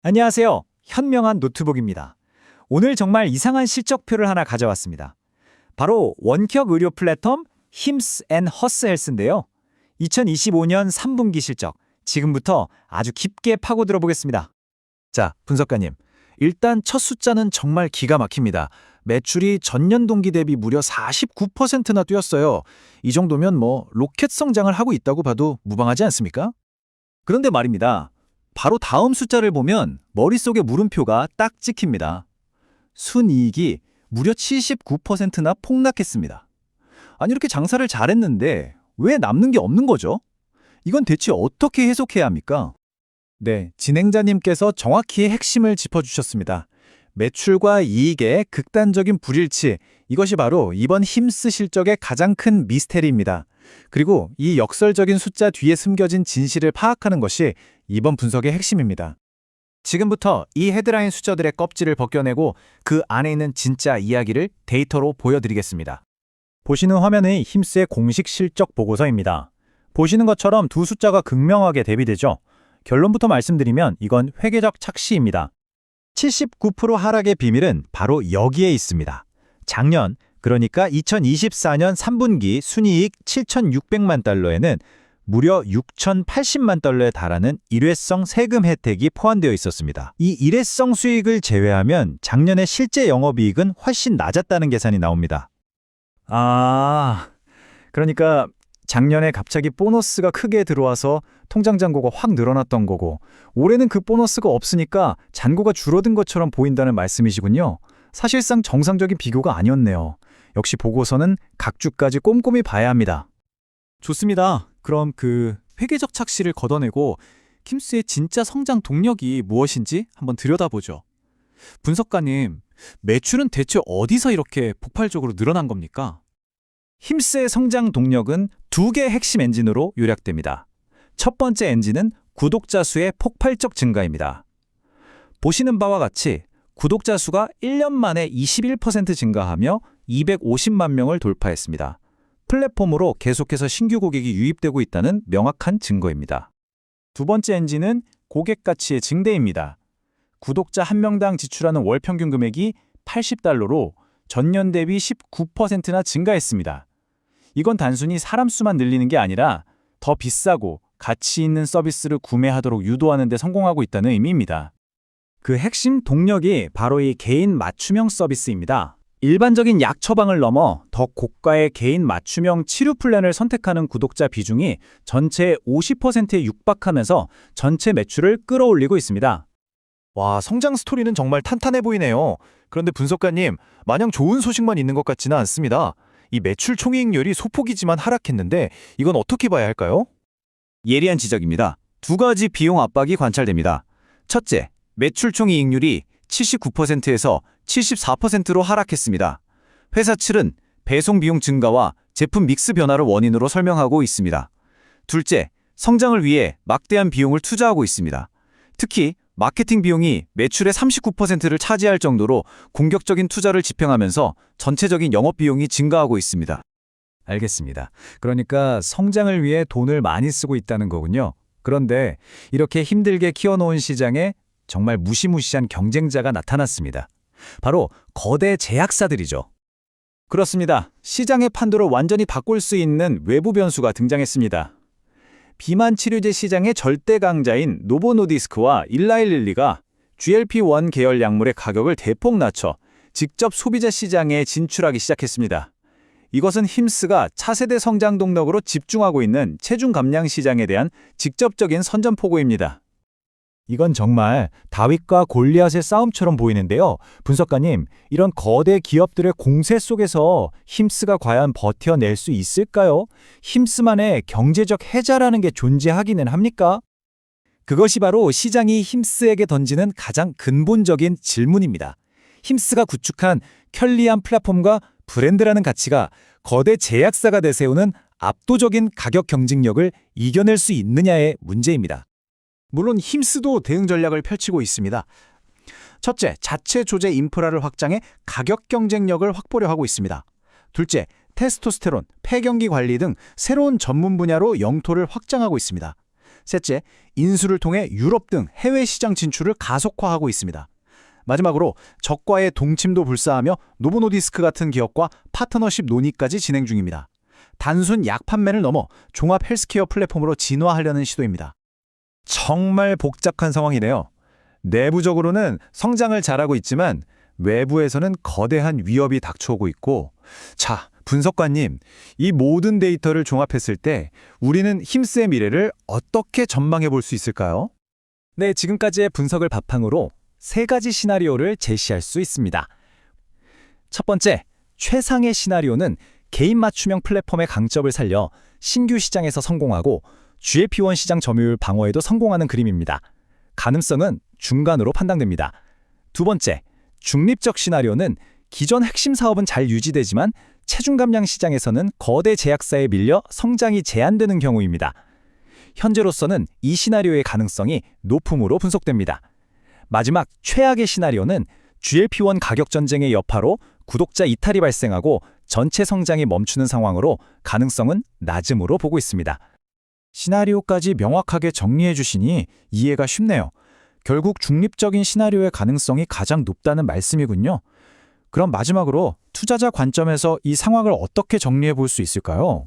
안녕하세요. 현명한 노트북입니다. 오늘 정말 이상한 실적표를 하나 가져왔습니다. 바로 원격 의료 플랫폼 힘스 앤 허스 헬스인데요. 2025년 3분기 실적, 지금부터 아주 깊게 파고 들어보겠습니다. 자, 분석가님. 일단 첫 숫자는 정말 기가 막힙니다. 매출이 전년 동기 대비 무려 49%나 뛰었어요. 이 정도면 로켓 성장을 하고 있다고 봐도 무방하지 않습니까? 그런데 말입니다. 바로 다음 숫자를 보면 머릿속에 물음표가 딱 찍힙니다. 순이익이 무려 79%나 폭락했습니다. 아니, 이렇게 장사를 잘했는데 왜 남는 게 없는 거죠? 이건 대체 어떻게 해석해야 합니까? 네, 진행자님께서 정확히 핵심을 짚어주셨습니다. 매출과 이익의 극단적인 불일치, 이것이 바로 이번 힘스 실적의 가장 큰 미스테리입니다. 그리고 이 역설적인 숫자 뒤에 숨겨진 진실을 파악하는 것이 이번 분석의 핵심입니다. 지금부터 이 헤드라인 숫자들의 껍질을 벗겨내고 그 안에 있는 진짜 이야기를 데이터로 보여드리겠습니다. 보시는 화면이 힘스의 공식 실적 보고서입니다. 보시는 것처럼 두 숫자가 극명하게 대비되죠. 결론부터 말씀드리면 이건 회계적 착시입니다. 79% 하락의 비밀은 바로 여기에 있습니다. 작년, 그러니까 2024년 3분기 순이익 7,600만 달러에는 무려 6,080만 달러에 달하는 일회성 세금 혜택이 포함되어 있었습니다. 이 일회성 수익을 제외하면 작년의 실제 영업이익은 훨씬 낮았다는 계산이 나옵니다. 그러니까 작년에 갑자기 보너스가 크게 들어와서 통장 잔고가 확 늘어났던 거고, 올해는 그 보너스가 없으니까 잔고가 줄어든 것처럼 보인다는 말씀이시군요. 사실상 정상적인 비교가 아니었네요. 역시 보고서는 각 주까지 꼼꼼히 봐야 합니다. 좋습니다. 그럼 그 회계적 착시를 걷어내고 힘스의 진짜 성장 동력이 무엇인지 한번 들여다보죠. 분석가님, 매출은 대체 어디서 이렇게 폭발적으로 늘어난 겁니까? 힘스의 성장 동력은 두 개의 핵심 엔진으로 요약됩니다. 첫 번째 엔진은 구독자 수의 폭발적 증가입니다. 보시는 바와 같이 구독자 수가 1년 만에 21% 증가하며 250만 명을 돌파했습니다. 플랫폼으로 계속해서 신규 고객이 유입되고 있다는 명확한 증거입니다. 두 번째 엔진은 고객 가치의 증대입니다. 구독자 한 명당 지출하는 월 평균 금액이 80달러로 전년 대비 19%나 증가했습니다. 이건 단순히 사람 수만 늘리는 게 아니라 더 비싸고 가치 있는 서비스를 구매하도록 유도하는 데 성공하고 있다는 의미입니다. 그 핵심 동력이 바로 이 개인 맞춤형 서비스입니다. 일반적인 약 처방을 넘어 더 고가의 개인 맞춤형 치료 플랜을 선택하는 구독자 비중이 전체의 50%에 육박하면서 전체 매출을 끌어올리고 있습니다. 와, 성장 스토리는 정말 탄탄해 보이네요. 그런데 분석가님, 마냥 좋은 소식만 있는 것 같지는 않습니다. 이 매출 총이익률이 소폭이지만 하락했는데 이건 어떻게 봐야 할까요? 예리한 지적입니다. 두 가지 비용 압박이 관찰됩니다. 첫째, 매출 총이익률이 79%에서 74%로 하락했습니다. 회사 측은 배송 비용 증가와 제품 믹스 변화를 원인으로 설명하고 있습니다. 둘째, 성장을 위해 막대한 비용을 투자하고 있습니다. 특히 마케팅 비용이 매출의 39%를 차지할 정도로 공격적인 투자를 집행하면서 전체적인 영업 비용이 증가하고 있습니다. 알겠습니다. 그러니까 성장을 위해 돈을 많이 쓰고 있다는 거군요. 그런데 이렇게 힘들게 키워놓은 시장에 정말 무시무시한 경쟁자가 나타났습니다. 바로 거대 제약사들이죠. 그렇습니다. 시장의 판도를 완전히 바꿀 수 있는 외부 변수가 등장했습니다. 비만 치료제 시장의 절대 강자인 노보노디스크와 일라일릴리가 GLP-1 계열 약물의 가격을 대폭 낮춰 직접 소비자 시장에 진출하기 시작했습니다. 이것은 힘스가 차세대 성장 동력으로 집중하고 있는 체중 감량 시장에 대한 직접적인 선전포고입니다. 이건 정말 다윗과 골리앗의 싸움처럼 보이는데요. 분석가님, 이런 거대 기업들의 공세 속에서 힘스가 과연 버텨낼 수 있을까요? 힘스만의 경제적 해자라는 게 존재하기는 합니까? 그것이 바로 시장이 힘스에게 던지는 가장 근본적인 질문입니다. 힘스가 구축한 편리한 플랫폼과 브랜드라는 가치가 거대 제약사가 내세우는 압도적인 가격 경쟁력을 이겨낼 수 있느냐의 문제입니다. 물론 힘스도 대응 전략을 펼치고 있습니다. 첫째, 자체 조제 인프라를 확장해 가격 경쟁력을 확보려 하고 있습니다. 둘째, 테스토스테론, 폐경기 관리 등 새로운 전문 분야로 영토를 확장하고 있습니다. 셋째, 인수를 통해 유럽 등 해외 시장 진출을 가속화하고 있습니다. 마지막으로 적과의 동침도 불사하며 노보노디스크 같은 기업과 파트너십 논의까지 진행 중입니다. 단순 약 판매를 넘어 종합 헬스케어 플랫폼으로 진화하려는 시도입니다. 정말 복잡한 상황이네요. 내부적으로는 성장을 잘하고 있지만 외부에서는 거대한 위협이 닥쳐오고 있고, 자, 분석가님, 이 모든 데이터를 종합했을 때 우리는 힘스의 미래를 어떻게 전망해 볼 수 있을까요? 네, 지금까지의 분석을 바탕으로 세 가지 시나리오를 제시할 수 있습니다. 첫 번째, 최상의 시나리오는 개인 맞춤형 플랫폼의 강점을 살려 신규 시장에서 성공하고 GLP-1 시장 점유율 방어에도 성공하는 그림입니다. 가능성은 중간으로 판단됩니다. 두 번째, 중립적 시나리오는 기존 핵심 사업은 잘 유지되지만 체중 감량 시장에서는 거대 제약사에 밀려 성장이 제한되는 경우입니다. 현재로서는 이 시나리오의 가능성이 높음으로 분석됩니다. 마지막 최악의 시나리오는 GLP-1 가격 전쟁의 여파로 구독자 이탈이 발생하고 전체 성장이 멈추는 상황으로 가능성은 낮음으로 보고 있습니다. 시나리오까지 명확하게 정리해 주시니 이해가 쉽네요. 결국 중립적인 시나리오의 가능성이 가장 높다는 말씀이군요. 그럼 마지막으로 투자자 관점에서 이 상황을 어떻게 정리해 볼 수 있을까요?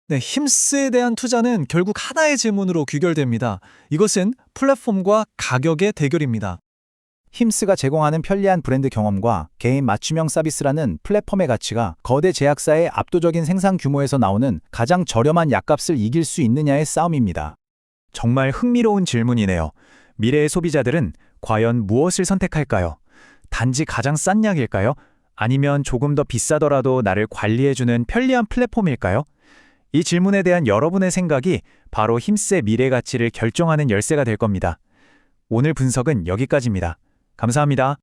네, 힘스에 대한 투자는 결국 하나의 질문으로 귀결됩니다. 이것은 플랫폼과 가격의 대결입니다. 힘스가 제공하는 편리한 브랜드 경험과 개인 맞춤형 서비스라는 플랫폼의 가치가 거대 제약사의 압도적인 생산 규모에서 나오는 가장 저렴한 약값을 이길 수 있느냐의 싸움입니다. 정말 흥미로운 질문이네요. 미래의 소비자들은 과연 무엇을 선택할까요? 단지 가장 싼 약일까요? 아니면 조금 더 비싸더라도 나를 관리해주는 편리한 플랫폼일까요? 이 질문에 대한 여러분의 생각이 바로 힘스의 미래 가치를 결정하는 열쇠가 될 겁니다. 오늘 분석은 여기까지입니다. 감사합니다.